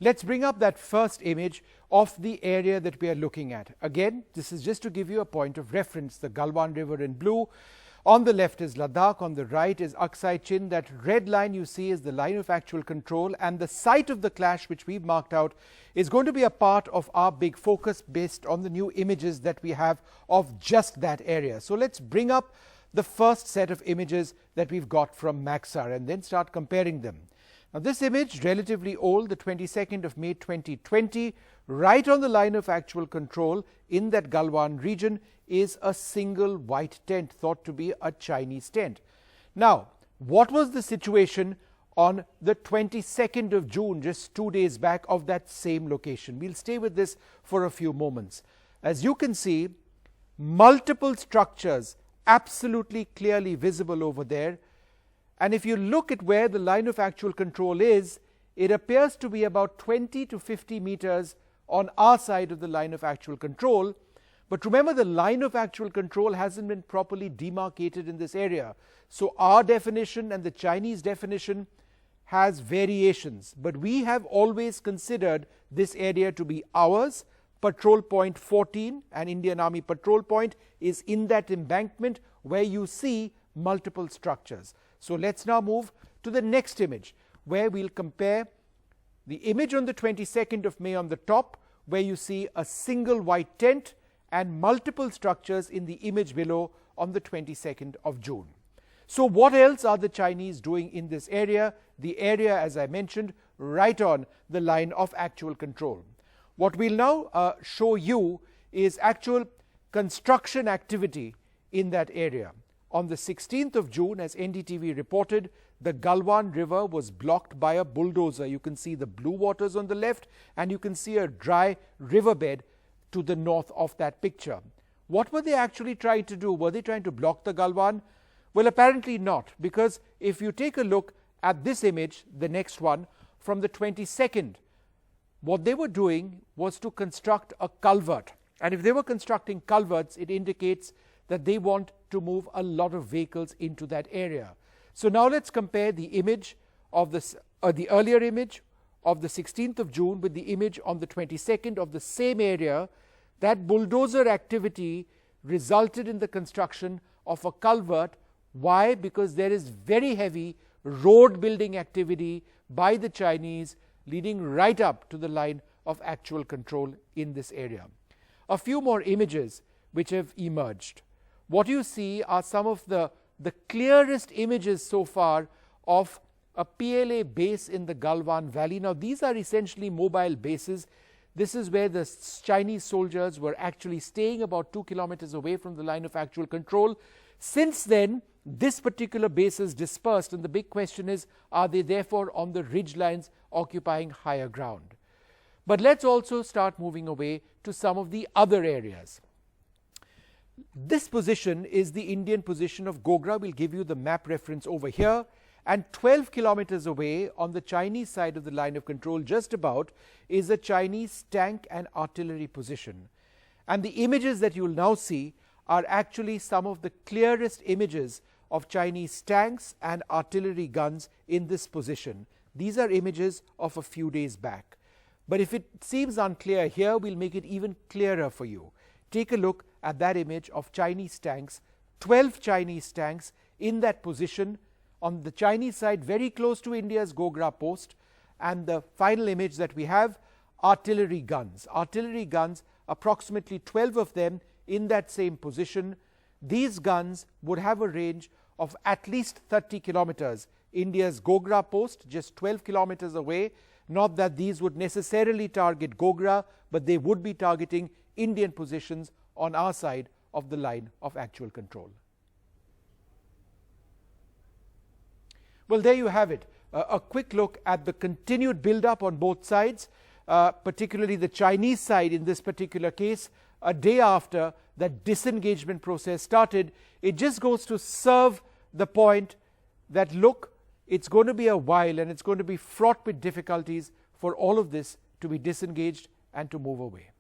Let's bring up that first image of the area that we are looking at. Again, this is just to give you a point of reference. The Galwan River in blue. On the left is Ladakh, on the right is Aksai Chin. That red line you see is the line of actual control, and the site of the clash, which we've marked out, is going to be a part of our big focus based on the new images that we have of just that area. So let's bring up the first set of images that we've got from Maxar and then start comparing them. Now this image, relatively old, the 22nd of May 2020, right on the line of actual control in that Galwan region is a single white tent thought to be a Chinese tent. Now, what was the situation on the 22nd of June, just 2 days back, of that same location? We'll stay with this for a few moments. As you can see, multiple structures absolutely clearly visible over there. And if you look at where the line of actual control is, it appears to be about 20 to 50 meters on our side of the line of actual control. But remember, the line of actual control hasn't been properly demarcated in this area. So our definition and the Chinese definition has variations. But we have always considered this area to be ours. Patrol point 14, an Indian Army patrol point, is in that embankment where you see multiple structures. So let's now move to the next image, where we'll compare the image on the 22nd of May on the top, where you see a single white tent, and multiple structures in the image below on the 22nd of June. So what else are the Chinese doing in this area? The area, as I mentioned, right on the line of actual control. What we'll now show you is actual construction activity in that area. On the 16th of June, as NDTV reported, the Galwan River was blocked by a bulldozer. You can see the blue waters on the left, and you can see a dry riverbed to the north of that picture. What were they actually trying to do? Were they trying to block the Galwan? Well, apparently not, because if you take a look at this image, the next one, from the 22nd, what they were doing was to construct a culvert. And if they were constructing culverts, it indicates that they want to move a lot of vehicles into that area. So now let's compare the image of the earlier image of the 16th of June with the image on the 22nd of the same area. That bulldozer activity resulted in the construction of a culvert. Why? Because there is very heavy road building activity by the Chinese leading right up to the line of actual control in this area. A few more images which have emerged. What you see are some of the clearest images so far of a PLA base in the Galwan Valley. Now, these are essentially mobile bases. This is where the Chinese soldiers were actually staying about 2 kilometers away from the line of actual control. Since then, this particular base is dispersed, and the big question is, are they therefore on the ridge lines occupying higher ground? But let's also start moving away to some of the other areas. This position is the Indian position of Gogra. We'll give you the map reference over here. And 12 kilometers away on the Chinese side of the line of control, just about, is a Chinese tank and artillery position. And the images that you'll now see are actually some of the clearest images of Chinese tanks and artillery guns in this position. These are images of a few days back. But if it seems unclear here, we'll make it even clearer for you. Take a look at that image of Chinese tanks, 12 Chinese tanks in that position on the Chinese side, very close to India's Gogra post. And the final image that we have, artillery guns. Artillery guns, approximately 12 of them in that same position. These guns would have a range of at least 30 kilometers. India's Gogra post, just 12 kilometers away. Not that these would necessarily target Gogra, but they would be targeting Indian positions on our side of the line of actual control. Well, there you have it. A quick look at the continued build-up on both sides, particularly the Chinese side in this particular case, a day after that disengagement process started. It just goes to serve the point that, look, it's going to be a while and it's going to be fraught with difficulties for all of this to be disengaged and to move away.